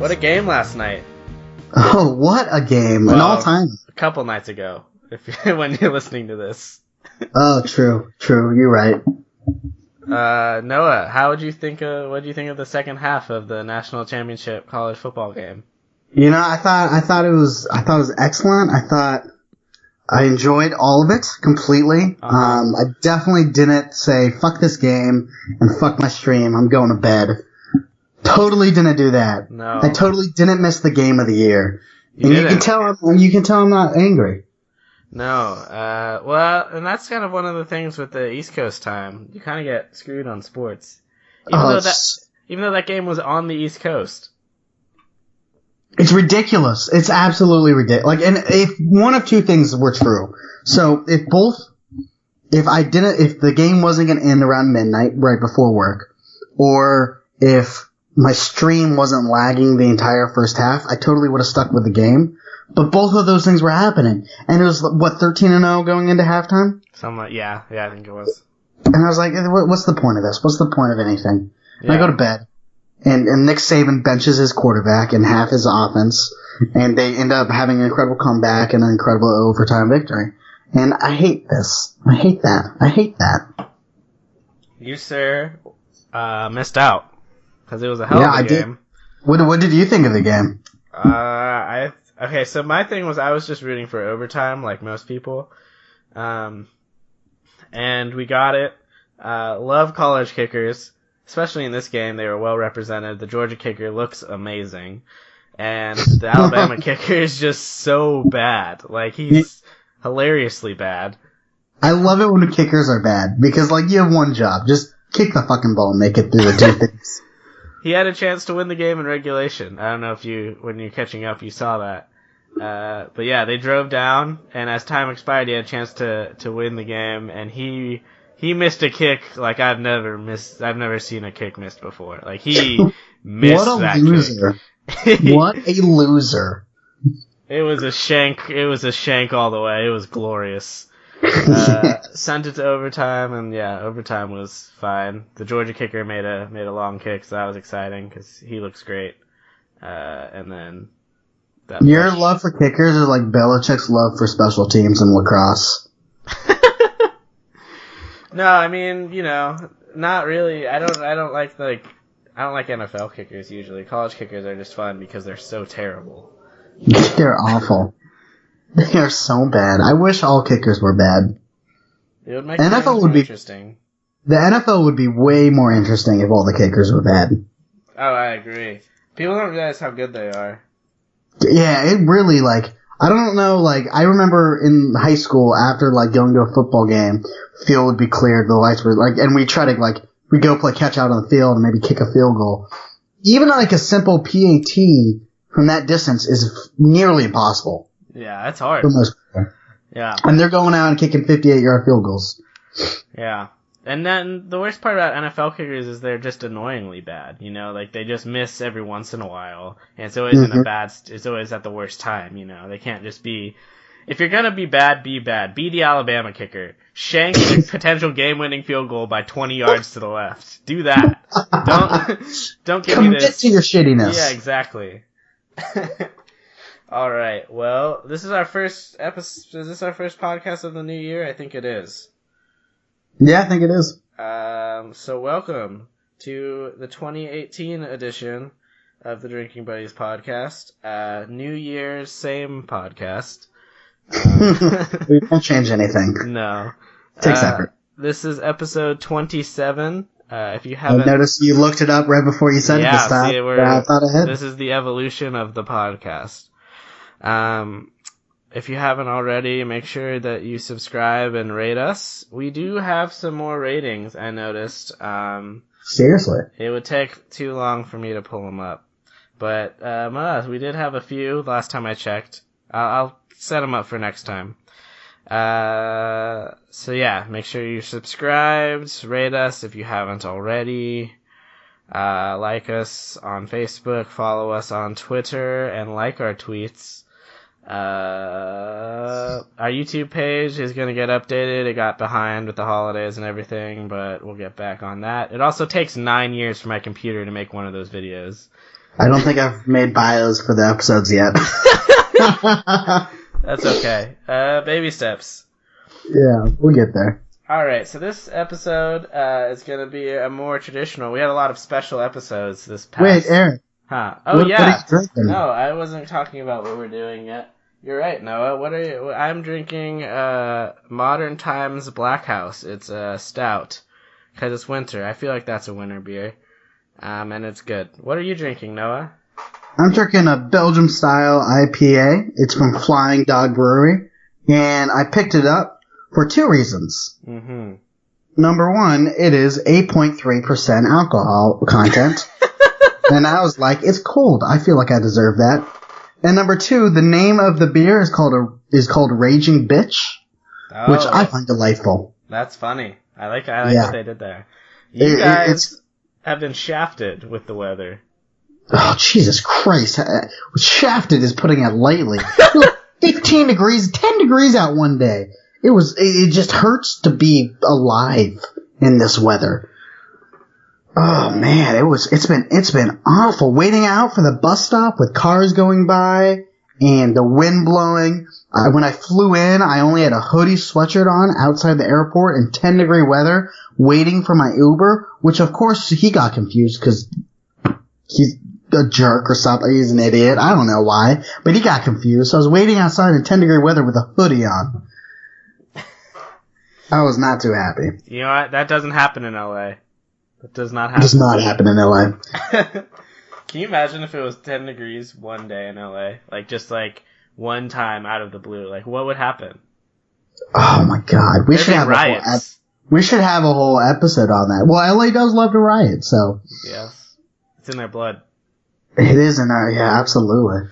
What a game last night. Oh, what a game. Well, an all-time. A couple nights ago, when you're listening to this. Oh, true. You're right. Noah, what do you think of the second half of the national championship college football game? You know, I thought it was excellent. I enjoyed all of it completely. I definitely didn't say fuck this game and fuck my stream. I'm going to bed. Totally didn't do that. No. I totally didn't miss the game of the year. You can tell I'm not angry. No. Well, and that's kind of one of the things with the East Coast time. You kind of get screwed on sports. Even though that game was on the East Coast. It's ridiculous. It's absolutely ridiculous. Like, and if one of two things were true. So if the game wasn't going to end around midnight right before work, or if my stream wasn't lagging the entire first half, I totally would have stuck with the game. But both of those things were happening. And it was, 13-0 going into halftime? Yeah, I think it was. And I was like, what's the point of this? What's the point of anything? Yeah. And I go to bed. And Nick Saban benches his quarterback and half his offense, and they end up having an incredible comeback and an incredible overtime victory. And I hate this. I hate that. You, sir, missed out. Because it was a hell of a game. What did you think of the game? Okay, so my thing was I was just rooting for overtime, like most people. And we got it. Love college kickers. Especially in this game, they were well represented. The Georgia kicker looks amazing. And the Alabama kicker is just so bad. Like, he's hilariously bad. I love it when the kickers are bad. Because, you have one job. Just kick the fucking ball and make it through the two things. He had a chance to win the game in regulation. I don't know if when you're catching up, you saw that. But yeah, they drove down, and as time expired, he had a chance to win the game, and he missed a kick like I've never seen a kick missed before. Like, he missed that kick. What a loser. What a loser. It was a shank all the way. It was glorious. Sent it to overtime, and yeah, overtime was fine. The Georgia kicker made a long kick, so that was exciting because he looks great. And then your love for kickers is like Belichick's love for special teams in lacrosse. No, I mean, not really. I don't like NFL kickers usually. College kickers are just fun because they're so terrible. They're awful. They are so bad. I wish all kickers were bad. It would make the NFL more interesting. The NFL would be way more interesting if all the kickers were bad. Oh, I agree. People don't realize how good they are. Yeah, it really, I don't know, I remember in high school, after, going to a football game, field would be cleared, the lights were, and we'd try to, we'd go play catch out on the field and maybe kick a field goal. Even, a simple PAT from that distance is nearly impossible. Yeah, that's hard. For most people. Yeah. And they're going out and kicking 58-yard field goals. Yeah. And then the worst part about NFL kickers is they're just annoyingly bad. They just miss every once in a while, and it's always it's always at the worst time. They can't just be. If you're gonna be bad, be bad. Be the Alabama kicker. Shank the potential game-winning field goal by 20 yards to the left. Do that. Don't give me this. Commit to your shittiness. Yeah, exactly. All right. Well, this is our first episode. Is this our first podcast of the new year? I think it is. Yeah, I think it is. So welcome to the 2018 edition of the Drinking Buddies podcast. New Year's, same podcast. We don't change anything. No. It takes effort. This is episode 27. If you haven't... I noticed you looked it up right before you said it this time. I thought ahead. This is the evolution of the podcast. If you haven't already, make sure that you subscribe and rate us. We do have some more ratings, I noticed. Seriously? It would take too long for me to pull them up. But we did have a few last time I checked. I'll set them up for next time. So yeah, make sure you're subscribed, rate us if you haven't already. Like us on Facebook, follow us on Twitter, and like our tweets. Our YouTube page is going to get updated. It got behind with the holidays and everything, but we'll get back on that. It also takes 9 years for my computer to make one of those videos. I don't think I've made bios for the episodes yet. That's okay. Baby steps. Yeah, we'll get there. Alright, so this episode is going to be a more traditional. We had a lot of special episodes this past... Wait, Aaron. Huh. Oh, what yeah. are you drinking? No, I wasn't talking about what we're doing yet. You're right, Noah. What are you... I'm drinking Modern Times Black House. It's a stout. Because it's winter. I feel like that's a winter beer. And it's good. What are you drinking, Noah? I'm drinking a Belgium-style IPA. It's from Flying Dog Brewery. And I picked it up for 2 reasons. Mm-hmm. Number 1, it is 8.3% alcohol content. And I was like, it's cold. I feel like I deserve that. And number 2, the name of the beer is called Raging Bitch, which I find delightful. That's funny. I like what they did there. You guys have been shafted with the weather. Oh, Jesus Christ. Shafted is putting it lightly. 15 degrees, 10 degrees out one day. It just hurts to be alive in this weather. Oh man, it's been awful waiting out for the bus stop with cars going by and the wind blowing. When I flew in, I only had a hoodie sweatshirt on outside the airport in 10-degree weather waiting for my Uber, which of course he got confused because he's a jerk or something. He's an idiot. I don't know why, but he got confused. So I was waiting outside in 10-degree weather with a hoodie on. I was not too happy. You know what? That doesn't happen in LA. That does not happen. It does not happen in LA. Can you imagine if it was 10 degrees one day in LA? Like, just like one time out of the blue. Like, what would happen? Oh my god. We should have a whole episode on that. Well, LA does love to riot, so. Yes. It's in their blood. It is in our, yeah, absolutely.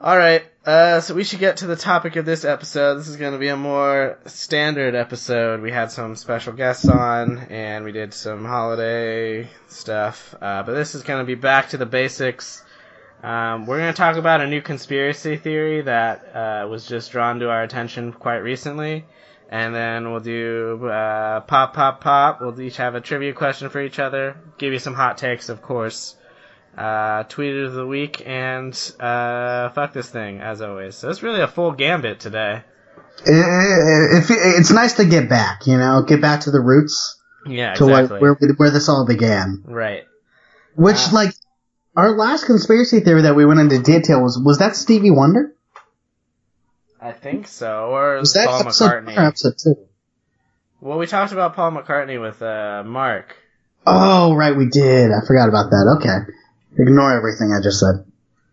Alright, so we should get to the topic of this episode. This is going to be a more standard episode. We had some special guests on, and we did some holiday stuff. But this is going to be back to the basics. We're going to talk about a new conspiracy theory that was just drawn to our attention quite recently. And then we'll do pop. We'll each have a trivia question for each other. Give you some hot takes, of course. Tweet of the week, and fuck this thing, as always. So it's really a full gambit today. It's nice to get back, get back to the roots. Yeah, exactly. To where this all began. Right. Which, our last conspiracy theory that we went into detail was that Stevie Wonder? I think so, or was that Paul McCartney. Episode 2? Well, we talked about Paul McCartney with Mark. Oh, right, we did. I forgot about that. Okay. Ignore everything I just said.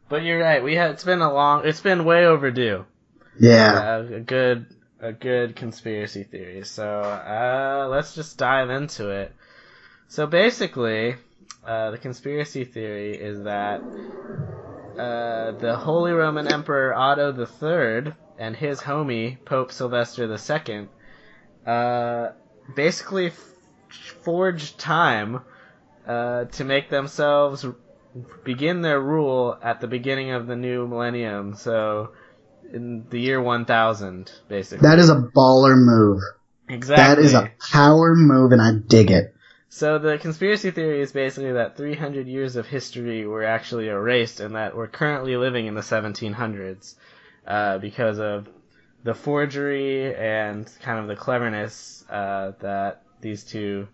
But you're right. It's been way overdue. Yeah. A good conspiracy theory. So, let's just dive into it. So basically, the conspiracy theory is that, the Holy Roman Emperor Otto III and his homie, Pope Sylvester II, basically forged time, to make themselves begin their rule at the beginning of the new millennium, so in the year 1000, basically. That is a baller move. Exactly. That is a power move, and I dig it. So the conspiracy theory is basically that 300 years of history were actually erased, and that we're currently living in the 1700s, because of the forgery and kind of the cleverness that these two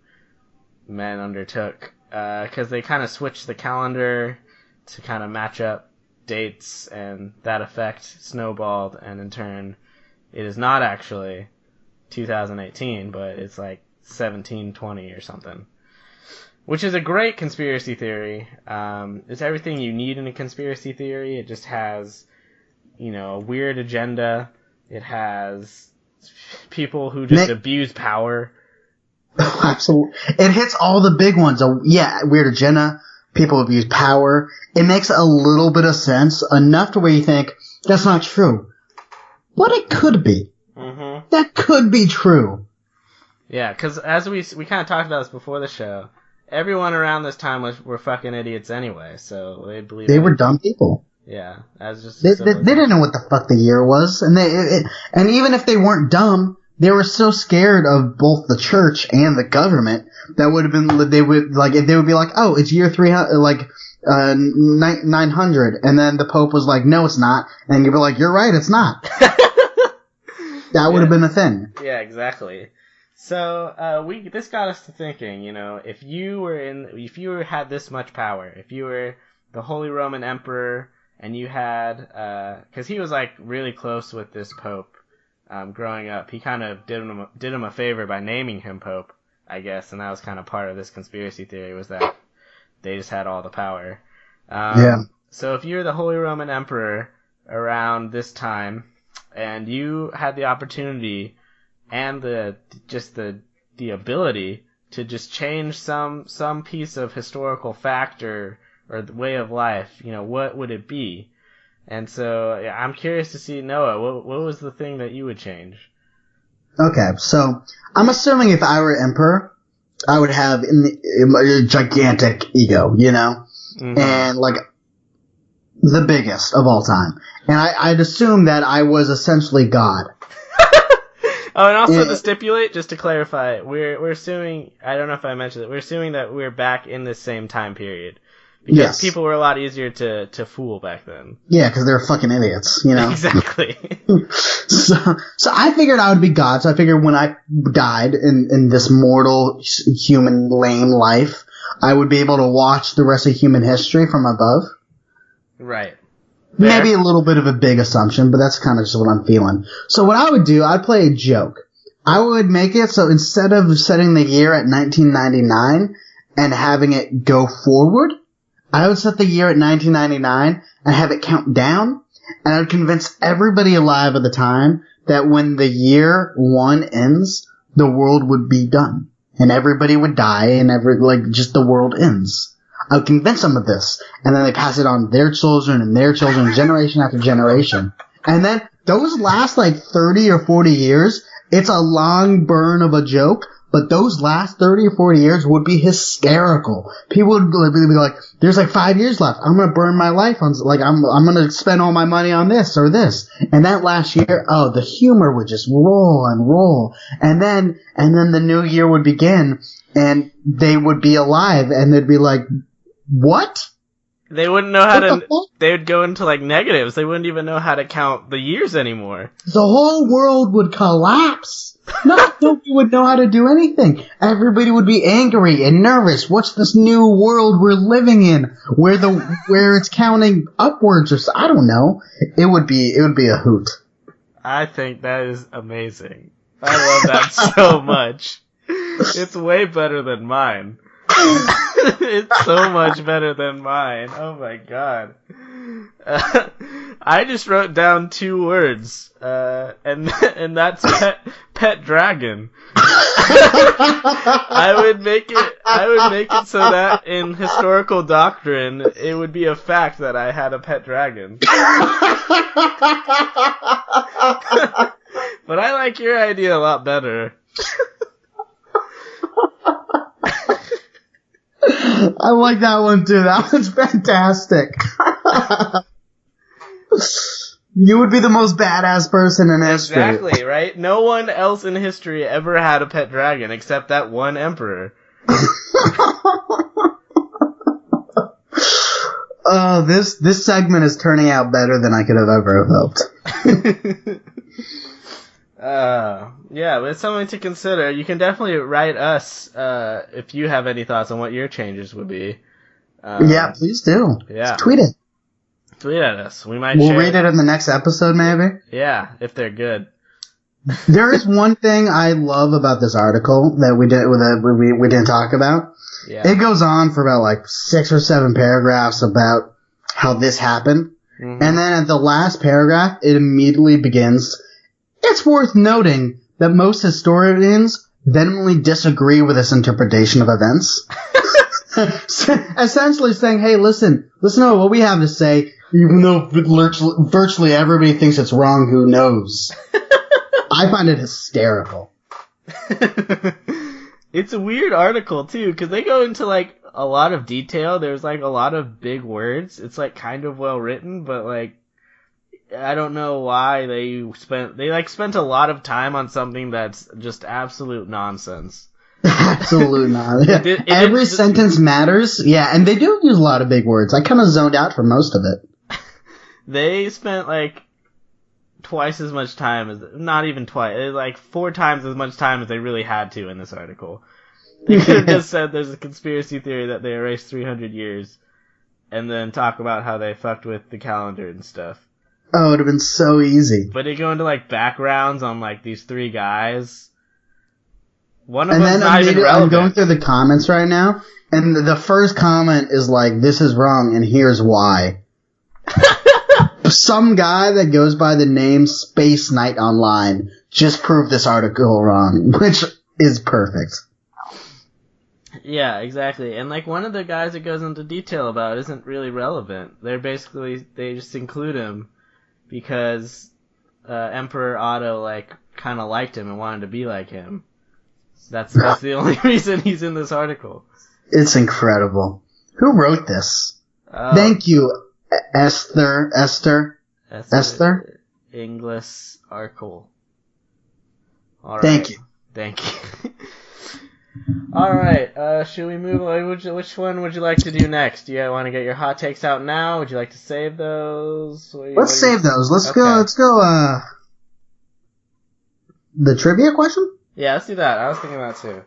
men undertook. Because they kind of switched the calendar to kind of match up dates, and that effect snowballed, and in turn, it is not actually 2018, but it's like 1720 or something. Which is a great conspiracy theory. It's everything you need in a conspiracy theory. It just has, a weird agenda. It has people who just abuse power. Absolutely. It hits all the big ones. Weird agenda, people abuse power. It makes a little bit of sense, enough to where you think, that's not true. But it could be. Mm-hmm. That could be true. Yeah, because as we kind of talked about this before the show, everyone around this time were fucking idiots anyway, so they believe they were dumb people. Yeah, as just they didn't know what the fuck the year was, and and even if they weren't dumb, they were so scared of both the church and the government that would have been, they would be like, oh, it's year 300, 900, and then the Pope was like, no, it's not, and you'd be like, you're right, it's not. That would have been a thing. Yeah, exactly. So, this got us to thinking, if you had this much power, if you were the Holy Roman Emperor, and you had, cause he was like really close with this Pope, growing up, he kind of did him a favor by naming him Pope, I guess, and that was kind of part of this conspiracy theory, was that they just had all the power. Yeah. So if you're the Holy Roman Emperor around this time, and you had the opportunity and the ability to just change some piece of historical fact or the way of life, what would it be? And so I'm curious to see, Noah, what was the thing that you would change? Okay, so I'm assuming if I were emperor, I would have a gigantic ego, Mm-hmm. and like the biggest of all time. And I'd assume that I was essentially God. Oh, and also to stipulate, just to clarify, we're assuming, I don't know if I mentioned it, we're assuming that we're back in the same time period. Because people were a lot easier to fool back then. Yeah, because they're fucking idiots, Exactly. So I figured I would be God. So I figured when I died in this mortal human lame life, I would be able to watch the rest of human history from above. Right. Maybe a little bit of a big assumption, but that's kind of just what I'm feeling. So what I would do, I'd play a joke. I would make it so instead of setting the year at 1999 and having it go forward, I would set the year at 1999 and have it count down, and I would convince everybody alive at the time that when the year 1 ends, the world would be done. And everybody would die, and just the world ends. I would convince them of this, and then they pass it on their children and their children, generation after generation. And then those last 30 or 40 years, it's a long burn of a joke, but those last 30 or 40 years would be hysterical. People would be like, there's 5 years left. I'm going to burn my life on, I'm going to spend all my money on this or this. And that last year, the humor would just roll and roll. And then the new year would begin, and they would be alive, and they'd be like, what? They wouldn't know how to, they would go into negatives. They wouldn't even know how to count the years anymore. The whole world would collapse. Nobody would know how to do anything. Everybody would be angry and nervous. What's this new world we're living in? Where it's counting upwards or I don't know. It would be a hoot. I think that is amazing. I love that so much. It's way better than mine. It's so much better than mine. Oh my god. I just wrote down 2 words, and that's pet dragon. I would make it so that in historical doctrine, it would be a fact that I had a pet dragon. But I like your idea a lot better. I like that one too. That one's fantastic. You would be the most badass person in history. Exactly, right? No one else in history ever had a pet dragon except that one emperor. Oh, this segment is turning out better than I could have ever hoped. Yeah, but it's something to consider. You can definitely write us if you have any thoughts on what your changes would be. Yeah, please do. Yeah. Just tweet it. Tweet at us. We'll read it in the next episode, maybe. Yeah, if they're good. There is one thing I love about this article that we didn't talk about. Yeah. It goes on for about 6 or 7 paragraphs about how this happened. Mm-hmm. And then at the last paragraph, it immediately begins, it's worth noting that most historians vehemently disagree with this interpretation of events. Essentially saying, hey, listen to what we have to say, even though virtually everybody thinks it's wrong, who knows? I find it hysterical. It's a weird article, too, because they go into, a lot of detail. There's, a lot of big words. It's, kind of well written, but, I don't know why they spent a lot of time on something that's just absolute nonsense. Absolutely not. Every did, sentence matters. Yeah, and they do use a lot of big words. I kind of zoned out for most of it. They spent like twice as much time as, not even twice, like 4 times as much time as they really had to in this article. They could have just said there's a conspiracy theory that they erased 300 years, and then talk about how they fucked with the calendar and stuff. Oh, it would have been so easy. But they go into like backgrounds on like these 3 guys. One of them's not even relevant. I'm going through the comments right now, and the first comment is like, "This is wrong, and here's why." Some guy that goes by the name Space Knight Online just proved this article wrong, which is perfect. Yeah, exactly. And like one of the guys it goes into detail about isn't really relevant. They just include him because Emperor Otto like kind of liked him and wanted to be like him. That's the only reason he's in this article. It's incredible. Who wrote this? Thank you, Esther. Inglis Arkle. All right. Thank you. All right. Should we move on? Which one would you like to do next? Do you want to get your hot takes out now? Would you like to save those? Let's save those. Let's go. The trivia question? Yeah, let's do that. I was thinking that too.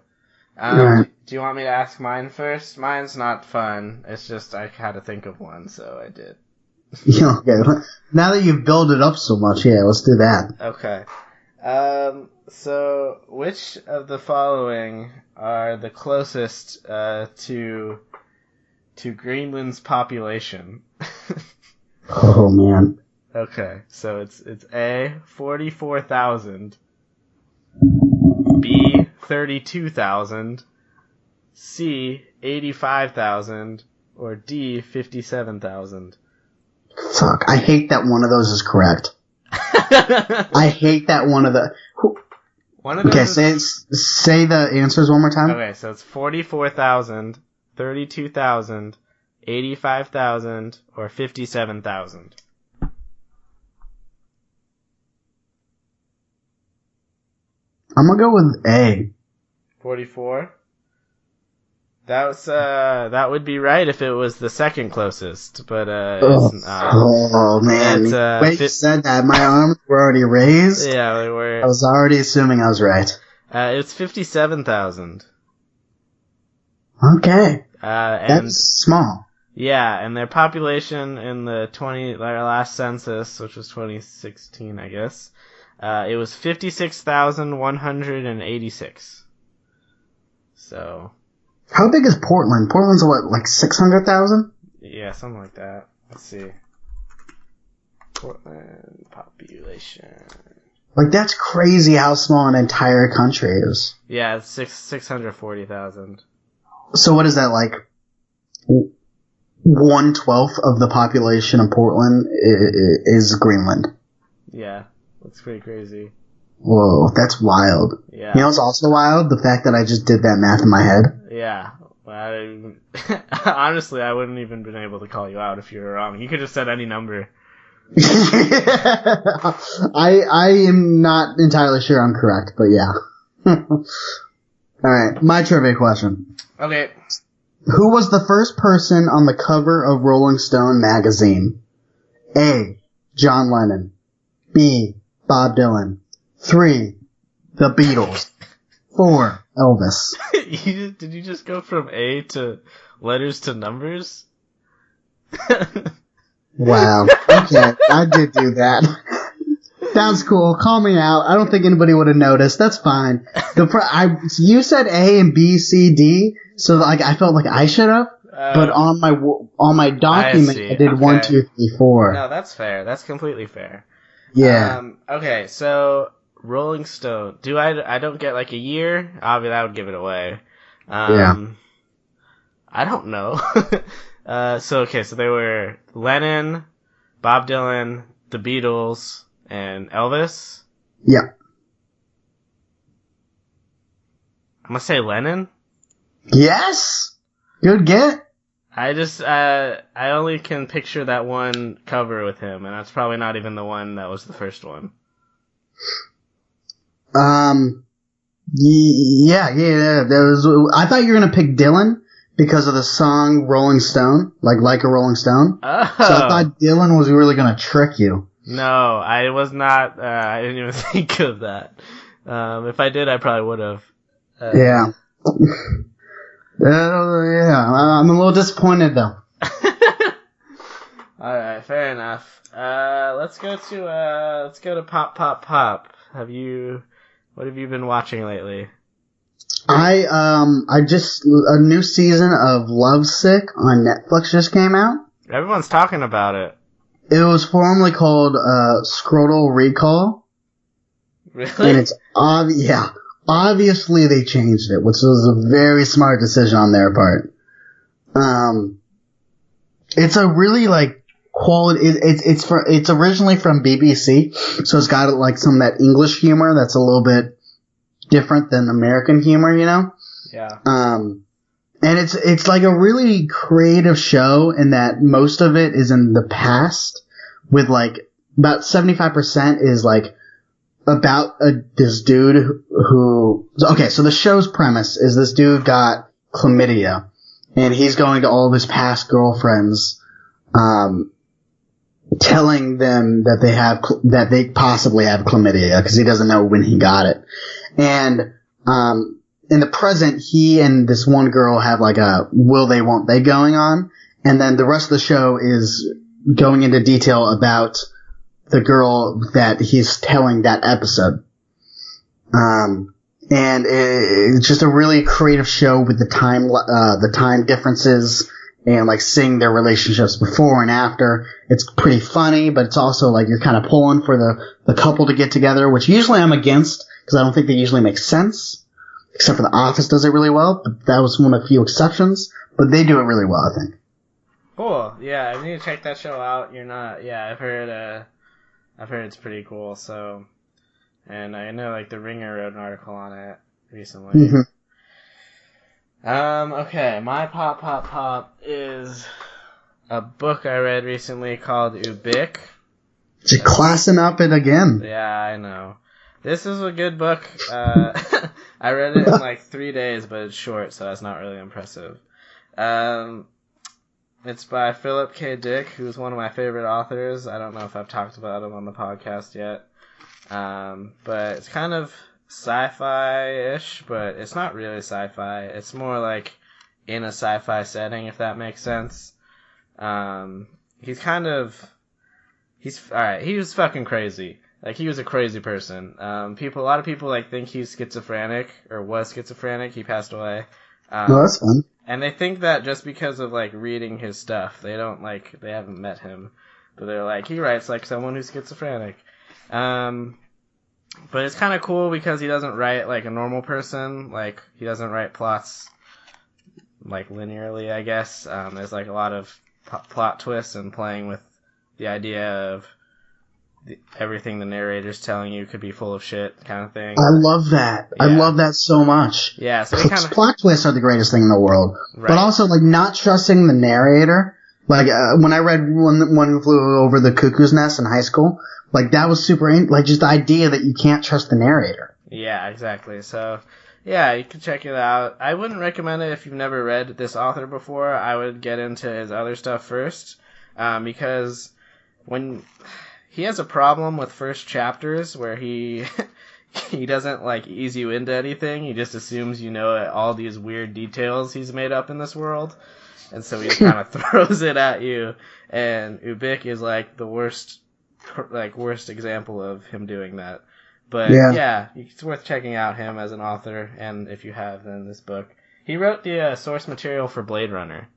Right. Do you want me to ask mine first? Mine's not fun. It's just I had to think of one, so I did. Yeah, okay. Now that you've built it up so much, yeah, let's do that. Okay. So, which of the following are the closest to Greenland's population? Oh man. Okay, so it's A, 44,000, B, 32,000, C, 85,000, or D, 57,000. Fuck, I hate that one of those is correct. I hate that one of the... Okay, say the answers one more time. Okay, so it's 44,000, 32,000, 85,000, or 57,000. I'm gonna go with A. 44? That would be right if it was the second closest, but it's not. Oh man! You said that my arms were already raised. Yeah, they were. I was already assuming I was right. It's 57,000. Okay. And that's small. Yeah, and their population in their last census, which was 2016, I guess, it was 56,186. So. How big is Portland? Portland's what, like 600,000? Yeah, something like that. Let's see. Portland population. Like, that's crazy how small an entire country is. Yeah, it's 640,000. So what is that, like 1/12 of the population of Portland is Greenland? Yeah, that's pretty crazy. Whoa, that's wild. Yeah. You know what's also wild? The fact that I just did that math in my head. Yeah. Honestly, I wouldn't even been able to call you out if you were wrong. You could have said any number. I am not entirely sure I'm correct, but yeah. Alright, my trivia question. Okay. Who was the first person on the cover of Rolling Stone magazine? A. John Lennon. B. Bob Dylan. 3. The Beatles. 4. Elvis. Did you just go from A to letters to numbers? Wow. Okay, I did do that. That's cool. Call me out. I don't think anybody would have noticed. That's fine. You said A and B, C, D, so like I felt like I should have. But on my document, I did 1, 2, 3, 4. No, that's fair. That's completely fair. Yeah. Okay, so Rolling Stone. I don't get like a year? Obviously, that would give it away. Yeah. I don't know. So they were Lennon, Bob Dylan, the Beatles, and Elvis. Yeah. I'm gonna say Lennon. Yes. Good get. I only can picture that one cover with him, and that's probably not even the one that was the first one. Yeah. I thought you were gonna pick Dylan because of the song Rolling Stone, like a Rolling Stone. Oh. So I thought Dylan was really gonna trick you. No, I was not. I didn't even think of that. If I did, I probably would have. Yeah. I'm a little disappointed though. All right, fair enough. Let's go to Pop. What have you been watching lately? I just a new season of Lovesick on Netflix just came out. Everyone's talking about it. It was formerly called Scrotal Recall. Really? And it's obviously they changed it, which was a very smart decision on their part. It's a really like quality. It's originally from BBC, so it's got like some of that English humor that's a little bit different than American humor, you know? Yeah. And it's like a really creative show in that most of it is in the past, with like about 75% is like about this dude who. Okay, so the show's premise is this dude got chlamydia, and he's going to all of his past girlfriends, telling them that they possibly have chlamydia because he doesn't know when he got it. And in the present, he and this one girl have like a will they won't they going on, and then the rest of the show is going into detail about the girl that he's telling that episode. And it's just a really creative show with the time differences and like seeing their relationships before and after. It's pretty funny, but it's also like you're kind of pulling for the couple to get together, which usually I'm against because I don't think they usually make sense, except for The Office does it really well, but that was one of the few exceptions. But they do it really well, I think. Cool. Yeah, I need to check that show out. I've heard it's pretty cool. So, and I know like The Ringer wrote an article on it recently. Mm-hmm. Okay, my pop is a book I read recently called Ubik. You're classing up it again. Yeah, I know. This is a good book. I read it in like 3 days, but it's short, so that's not really impressive. It's by Philip K. Dick, who's one of my favorite authors. I don't know if I've talked about him on the podcast yet. But it's kind of sci-fi-ish, but it's not really sci-fi. It's more like in a sci-fi setting, if that makes sense. He's alright, he was fucking crazy. Like, he was a crazy person. A lot of people, like, think he's schizophrenic, or was schizophrenic. He passed away. Well, that's fun. And they think that just because of, like, reading his stuff. They haven't met him. But they're like, he writes like someone who's schizophrenic. But it's kind of cool because he doesn't write like a normal person. Like, he doesn't write plots, like, linearly, I guess. There's, like, a lot of plot twists and playing with the idea of everything the narrator's telling you could be full of shit kind of thing. I love that. Yeah. I love that so much. Yeah, so plot twists are the greatest thing in the world. Right. But also, like, not trusting the narrator. Like, when I read One Flew Over the Cuckoo's Nest in high school, like, that was super, like, just the idea that you can't trust the narrator. Yeah, exactly. So, yeah, you can check it out. I wouldn't recommend it if you've never read this author before. I would get into his other stuff first, because when he has a problem with first chapters where he doesn't, like, ease you into anything. He just assumes you know all these weird details he's made up in this world. And so he kind of throws it at you. And Ubik is, like, the worst example of him doing that. But, yeah, it's worth checking out him as an author. And if you have, then this book. He wrote the source material for Blade Runner.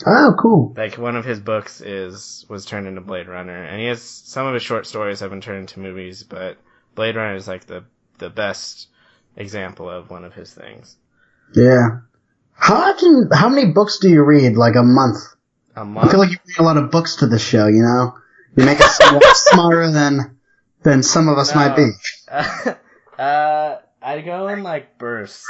Oh, cool. Like, one of his books was turned into Blade Runner. And some of his short stories have been turned into movies, but Blade Runner is, like, the best example of one of his things. Yeah. How many books do you read? Like, a month? A month? I feel like you bring a lot of books to the show, you know? You make us smarter than some of us might be. I go in, like, bursts.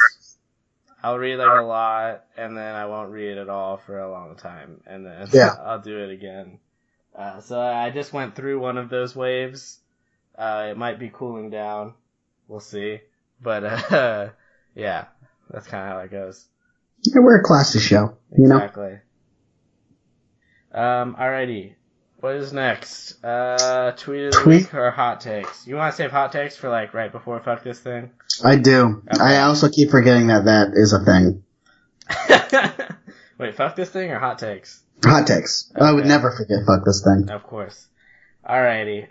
I'll read, like, a lot, and then I won't read at all for a long time, and then I'll do it again. So I just went through one of those waves. It might be cooling down. We'll see. But yeah, that's kind of how it goes. Yeah, we're a classy show, you know? Exactly. Alrighty. What is next? Tweet of the week or hot takes? You want to save hot takes for like right before fuck this thing? I do. Okay. I also keep forgetting that is a thing. Wait, fuck this thing or hot takes? Hot takes. Okay. I would never forget fuck this thing. Of course. Alrighty.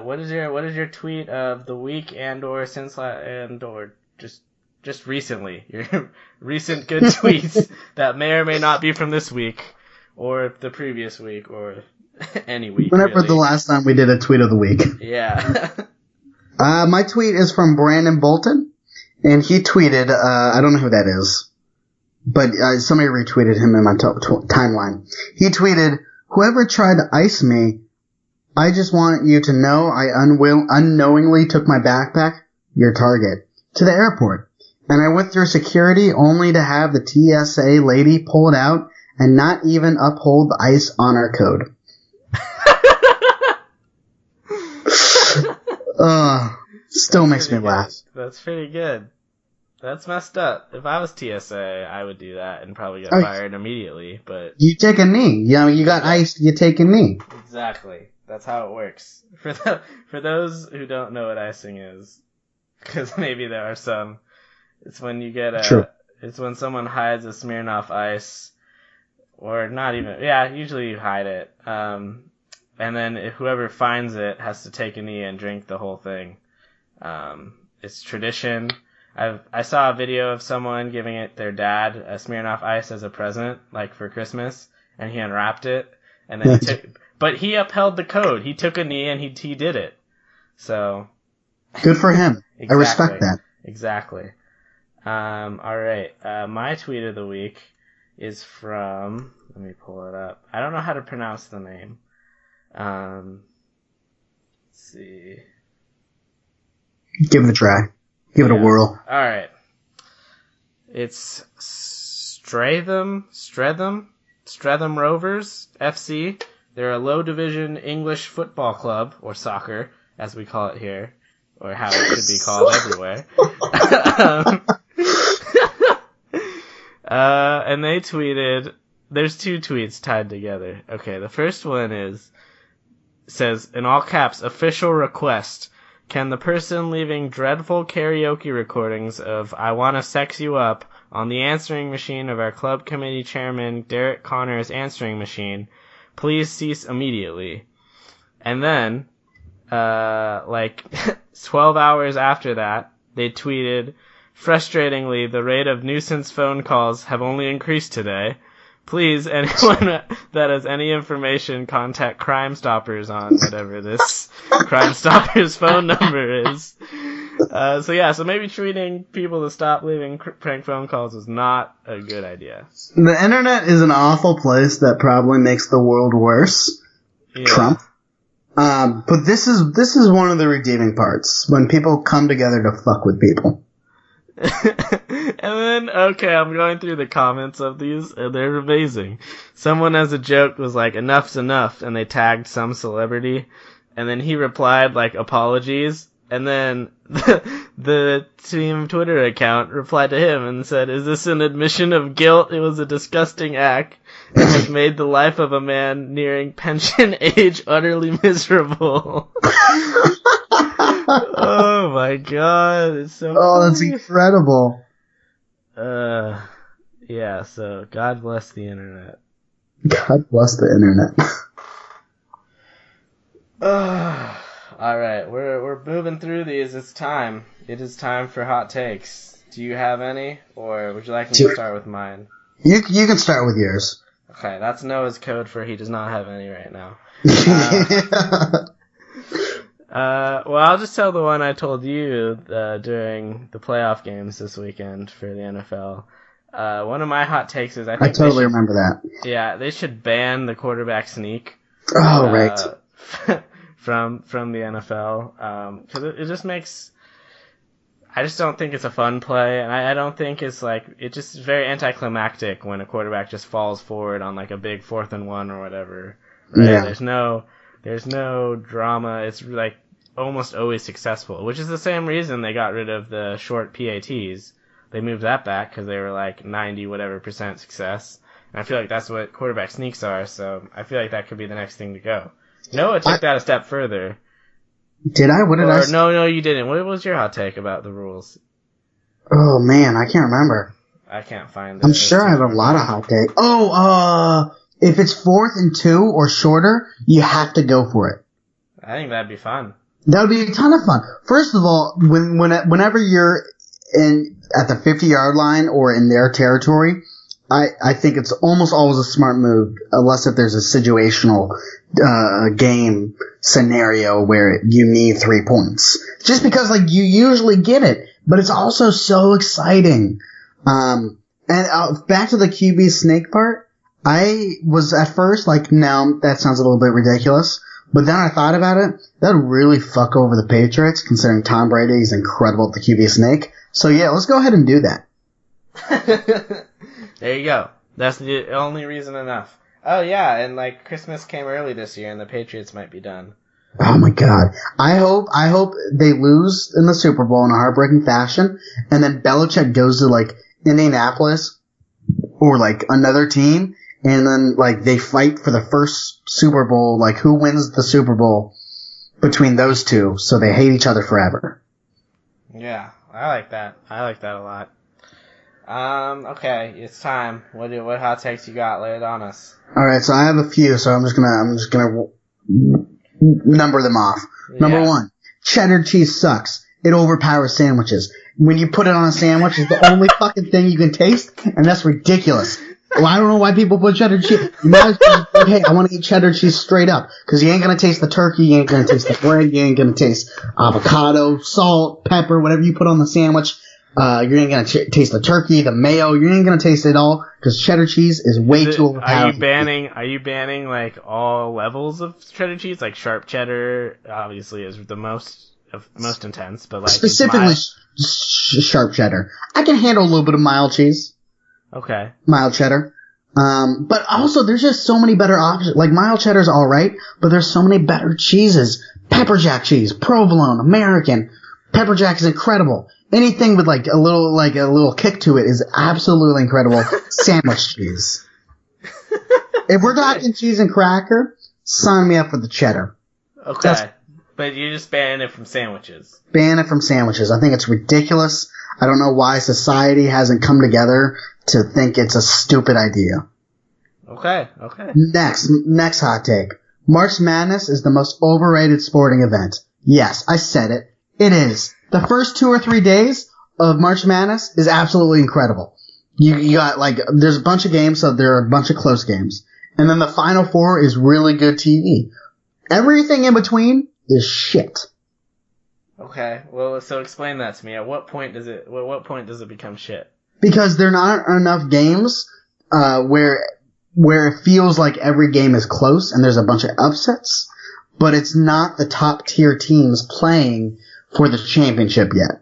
What is your tweet of the week or just recently? Your recent good tweets that may or may not be from this week or the previous week or any week. Whenever really. The last time we did a tweet of the week. Yeah. My tweet is from Brandon Bolton, and he tweeted, I don't know who that is, but somebody retweeted him in my timeline. He tweeted, "Whoever tried to ice me, I just want you to know I unknowingly took my backpack, your target, to the airport. And I went through security only to have the TSA lady pull it out and not even uphold the ICE honor code." Still makes me laugh. That's pretty good. That's messed up. If I was TSA, I would do that and probably get fired immediately, but... You take a knee. You know, you got iced, you take a knee. Exactly. That's how it works. For those who don't know what icing is, because maybe there are some, it's when you get it's when someone hides a Smirnoff Ice, or not even, usually you hide it, and then whoever finds it has to take a knee and drink the whole thing. It's tradition. I saw a video of someone giving it their dad a Smirnoff Ice as a present, like for Christmas, and he unwrapped it, and then but he upheld the code. He took a knee and he did it. So good for him. Exactly. I respect that. Exactly. All right. My tweet of the week is from. Let me pull it up. I don't know how to pronounce the name. Let's see. Give it a try. Give it a whirl. All right. It's Streatham Rovers FC. They're a low division English football club, or soccer, as we call it here, or how it should be called everywhere. And they tweeted. There's two tweets tied together. Okay, the first one says in all caps, "Official request. Can the person leaving dreadful karaoke recordings of I Wanna Sex You Up on the answering machine of our club committee chairman Derek Connor's answering machine please cease immediately?" And then, 12 hours after that, they tweeted, "Frustratingly, the rate of nuisance phone calls have only increased today. Please, anyone that has any information, contact Crime Stoppers on whatever this Crime Stoppers phone number is." So maybe treating people to stop leaving prank phone calls is not a good idea. The internet is an awful place that probably makes the world worse. Yeah. Trump. But this is one of the redeeming parts, when people come together to fuck with people. And then, I'm going through the comments of these, and they're amazing. Someone as a joke was like, "Enough's enough," and they tagged some celebrity, and then he replied, like, "Apologies," and then the team Twitter account replied to him and said, "Is this an admission of guilt? It was a disgusting act and has made the life of a man nearing pension age utterly miserable." Oh my god, it's so funny. That's incredible. So God bless the internet. God bless the internet. Alright, we're moving through these. It's time. It is time for hot takes. Do you have any, or would you like me to start with mine? You can start with yours. Okay, that's Noah's code for he does not have any right now. Well, I'll just tell the one I told you during the playoff games this weekend for the NFL. One of my hot takes is I totally remember that. Yeah, they should ban the quarterback sneak. Oh, right. From the NFL, because it just makes. I just don't think it's a fun play, and I don't think it's it's just very anticlimactic when a quarterback just falls forward on like a big 4th and 1 or whatever. Right? Yeah. There's no drama. It's like almost always successful, which is the same reason they got rid of the short PATs. They moved that back because they were like 90 whatever % success. And I feel like that's what quarterback sneaks are, so I feel like that could be the next thing to go. Noah took that a step further. Did I? What did I say? No, you didn't. What was your hot take about the rules? Oh, man, I can't remember. I can't find it. I'm sure I have a lot of hot takes. If it's 4th and 2 or shorter, you have to go for it. I think that'd be fun. That would be a ton of fun. First of all, whenever you're at the 50-yard line or in their territory, I think it's almost always a smart move, unless if there's a situational game scenario where you need 3 points. Just because, like, you usually get it, but it's also so exciting. And back to the QB snake part, I was at first like, no, that sounds a little bit ridiculous. But then I thought about it. That would really fuck over the Patriots, considering Tom Brady is incredible at the QB snake. So yeah, let's go ahead and do that. There you go. That's the only reason enough. Oh yeah, and like Christmas came early this year, and the Patriots might be done. Oh my God! I hope they lose in the Super Bowl in a heartbreaking fashion, and then Belichick goes to like Indianapolis or like another team, and then like they fight for the first Super Bowl. Like who wins the Super Bowl between those two? So they hate each other forever. Yeah, I like that. I like that a lot. Okay, it's time. What hot takes you got? Lay it on us. All right, so I have a few, so I'm just gonna number them off. Yeah. Number 1, cheddar cheese sucks. It overpowers sandwiches. When you put it on a sandwich, it's the only fucking thing you can taste, and that's ridiculous. Well, I don't know why people put cheddar cheese. You might as well just, hey, I want to eat cheddar cheese straight up, because you ain't gonna taste the turkey, you ain't gonna taste the bread, you ain't gonna taste avocado, salt, pepper, whatever you put on the sandwich. You ain't gonna taste the turkey, the mayo. You ain't gonna taste it all because cheddar cheese is way too overpowering. Are you banning like all levels of cheddar cheese? Like sharp cheddar, obviously, is the most intense, but like specifically sharp cheddar. I can handle a little bit of mild cheese. Okay. Mild cheddar. But also there's just so many better options. Like mild cheddar's all right, but there's so many better cheeses. Pepper jack cheese, provolone, American. Pepper jack is incredible. Anything with like a little kick to it is absolutely incredible. Sandwich cheese. If we're talking cheese and cracker, sign me up for the cheddar. Okay. But you're just banning it from sandwiches. Ban it from sandwiches. I think it's ridiculous. I don't know why society hasn't come together to think it's a stupid idea. Okay. Next hot take. March Madness is the most overrated sporting event. Yes, I said it. It is. The first 2 or 3 days of March Madness is absolutely incredible. You got, like, there's a bunch of games, so there are a bunch of close games. And then the Final Four is really good TV. Everything in between is shit. Okay, well, so explain that to me. At what point does it become shit? Because there are not enough games, where it feels like every game is close and there's a bunch of upsets, but it's not the top tier teams playing for the championship yet.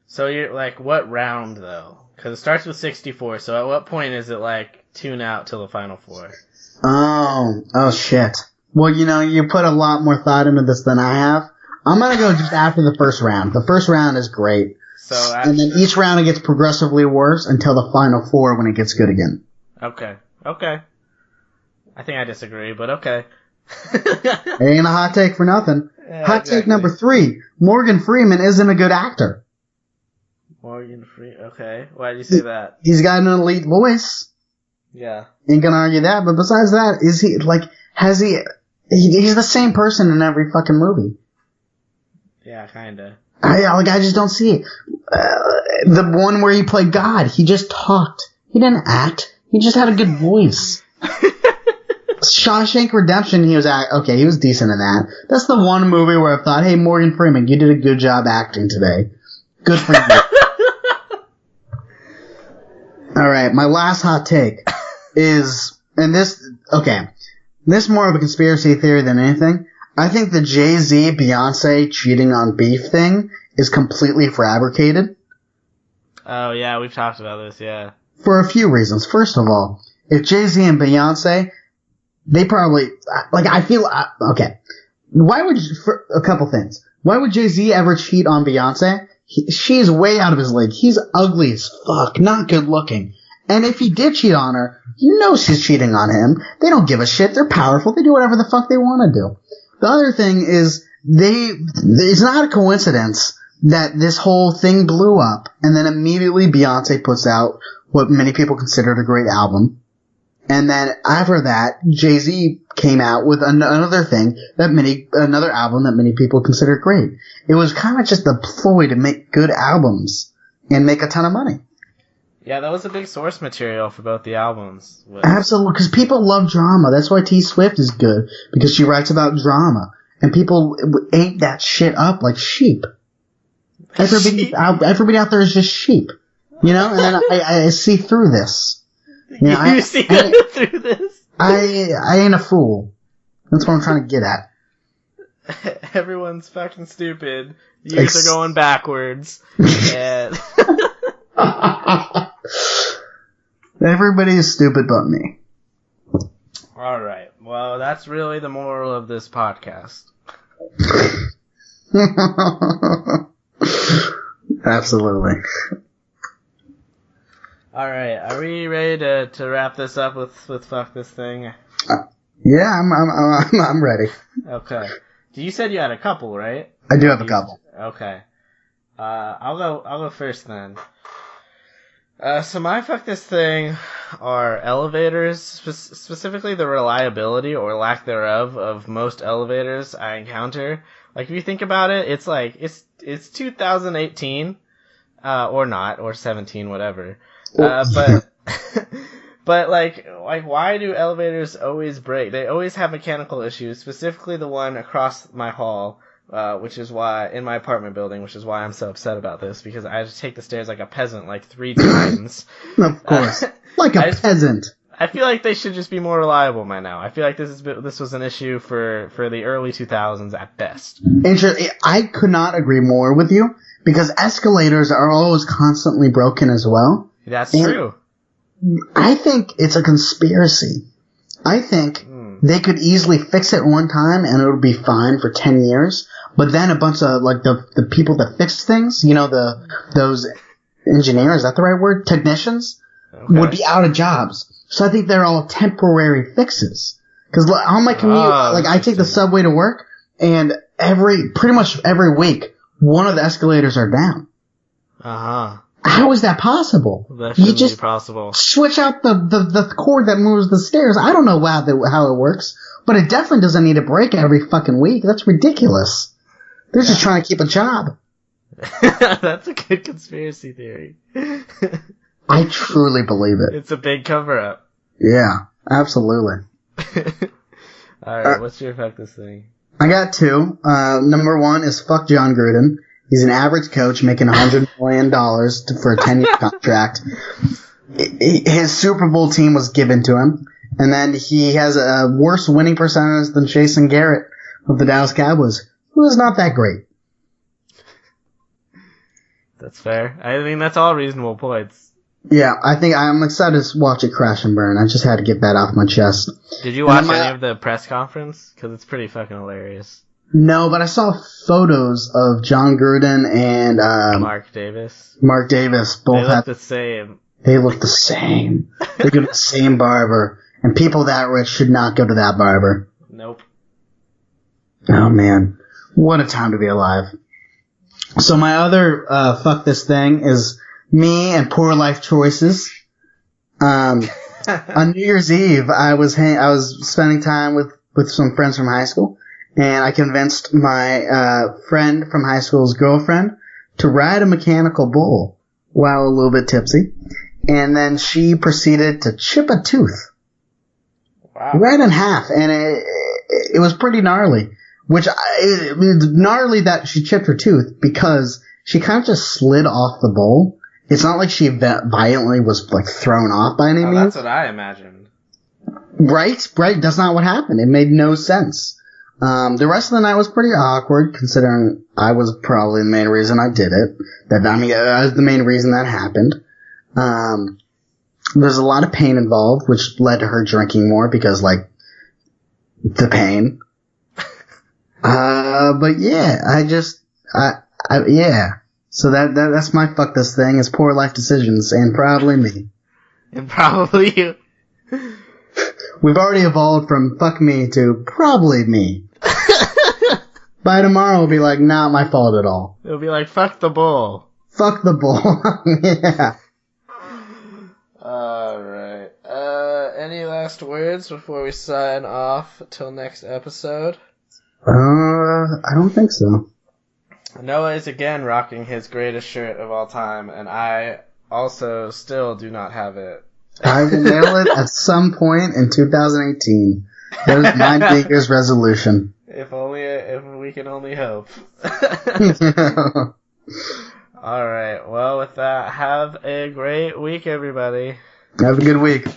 So you're like, what round though? Because it starts with 64. So at what point is it like tune out till the Final Four? Oh shit. Well, you put a lot more thought into this than I have. I'm gonna go just after the first round. The first round is great. And then each round it gets progressively worse until the Final Four when it gets good again. Okay. I think I disagree, but okay. It ain't a hot take for nothing. Yeah, hot take number 3. Morgan Freeman isn't a good actor. Morgan Freeman. Okay. Why did you say that? He's got an elite voice. Yeah. Ain't gonna argue that, but besides that, he's the same person in every fucking movie. Yeah, kinda. I just don't see it. The one where he played God, he just talked. He didn't act. He just had a good voice. Shawshank Redemption, he was decent in that. That's the one movie where I thought, hey, Morgan Freeman, you did a good job acting today. Good for you. Alright, my last hot take is, this is more of a conspiracy theory than anything. I think the Jay-Z Beyonce cheating on beef thing is completely fabricated. Oh yeah, we've talked about this, yeah. For a few reasons. First of all, if Jay-Z and Beyonce, they probably, why would you, for a couple things. Why would Jay-Z ever cheat on Beyonce? She's way out of his league. He's ugly as fuck, not good looking. And if he did cheat on her, you know she's cheating on him. They don't give a shit. They're powerful. They do whatever the fuck they want to do. The other thing is, it's not a coincidence that this whole thing blew up, and then immediately Beyonce puts out what many people considered a great album. And then after that, Jay-Z came out with another album that many people considered great. It was kind of just a ploy to make good albums and make a ton of money. Yeah, that was a big source material for both the albums. Absolutely, because people love drama. That's why T Swift is good, because she writes about drama. And people ate that shit up like sheep. Everybody out there is just sheep. You know? And then I see through this. You know, you see through this? I ain't a fool. That's what I'm trying to get at. Everyone's fucking stupid. Years are going backwards. And everybody is stupid but me. Alright. Well, that's really the moral of this podcast. Absolutely. Alright, are we ready to wrap this up with fuck this thing? Yeah, I'm ready. Okay. You said you had a couple, right? I do have a couple. Okay. I'll go first then. So my fuck this thing are elevators, specifically the reliability or lack thereof of most elevators I encounter. Like, if you think about it, it's like, it's 2018, or not, or 17, whatever. But like, why do elevators always break? They always have mechanical issues, specifically the one across my hall, which is why, in my apartment building, which is why I'm so upset about this, because I had to take the stairs like a peasant like 3 times. Of course. Like a peasant. I feel like they should just be more reliable by now. I feel like this was an issue for the early 2000s at best. I could not agree more with you, because escalators are always constantly broken as well. That's true. I think it's a conspiracy. I think they could easily fix it one time and it would be fine for 10 years, but then a bunch of, like, the people that fix things, you know, those engineers, is that the right word? Technicians? Okay. Would be out of jobs. So I think they're all temporary fixes. Because on my commute, I take the subway to work, and pretty much every week, one of the escalators are down. Uh-huh. How is that possible? That shouldn't be possible. Switch out the cord that moves the stairs. I don't know how it works, but it definitely doesn't need a break every fucking week. That's ridiculous. They're just trying to keep a job. That's a good conspiracy theory. I truly believe it. It's a big cover-up. Yeah, absolutely. Alright, what's your fuck this thing? I got 2. Number 1 is fuck John Gruden. He's an average coach making $100 million for a 10-year contract. His Super Bowl team was given to him. And then he has a worse winning percentage than Jason Garrett of the Dallas Cowboys, who is not that great. That's fair. I mean, that's all reasonable points. Yeah, I think I'm excited to watch it crash and burn. I just had to get that off my chest. Did you watch any of the press conference? Because it's pretty fucking hilarious. No, but I saw photos of John Gruden and Mark Davis. Mark Davis. Both look the same. They look the same. They go to the same barber. And people that rich should not go to that barber. Nope. Oh, man. What a time to be alive. So my other fuck this thing is me and poor life choices. On New Year's Eve, I was spending time with some friends from high school. And I convinced my friend from high school's girlfriend to ride a mechanical bull while a little bit tipsy. And then she proceeded to chip a tooth. Wow. Right in half. And it was pretty gnarly. It was gnarly that she chipped her tooth because she kind of just slid off the bowl. It's not like she violently was like thrown off by any means. That's what I imagined. Right? That's not what happened. It made no sense. The rest of the night was pretty awkward, considering I was probably the main reason I did it. That was the main reason that happened. There's a lot of pain involved, which led to her drinking more because, like, the pain. But yeah, yeah. So that's my fuck this thing is poor life decisions, and probably me. And probably you. We've already evolved from fuck me to probably me. By tomorrow, we'll be like, not my fault at all. It'll be like, fuck the bull. Fuck the bull. Yeah. Alright. Any last words before we sign off till next episode? I don't think so. Noah is again rocking his greatest shirt of all time, and I also still do not have it. I will mail it at some point in 2018. That is my New Year's resolution. If we can only hope. Alright, well with that, have a great week everybody. Have a good week.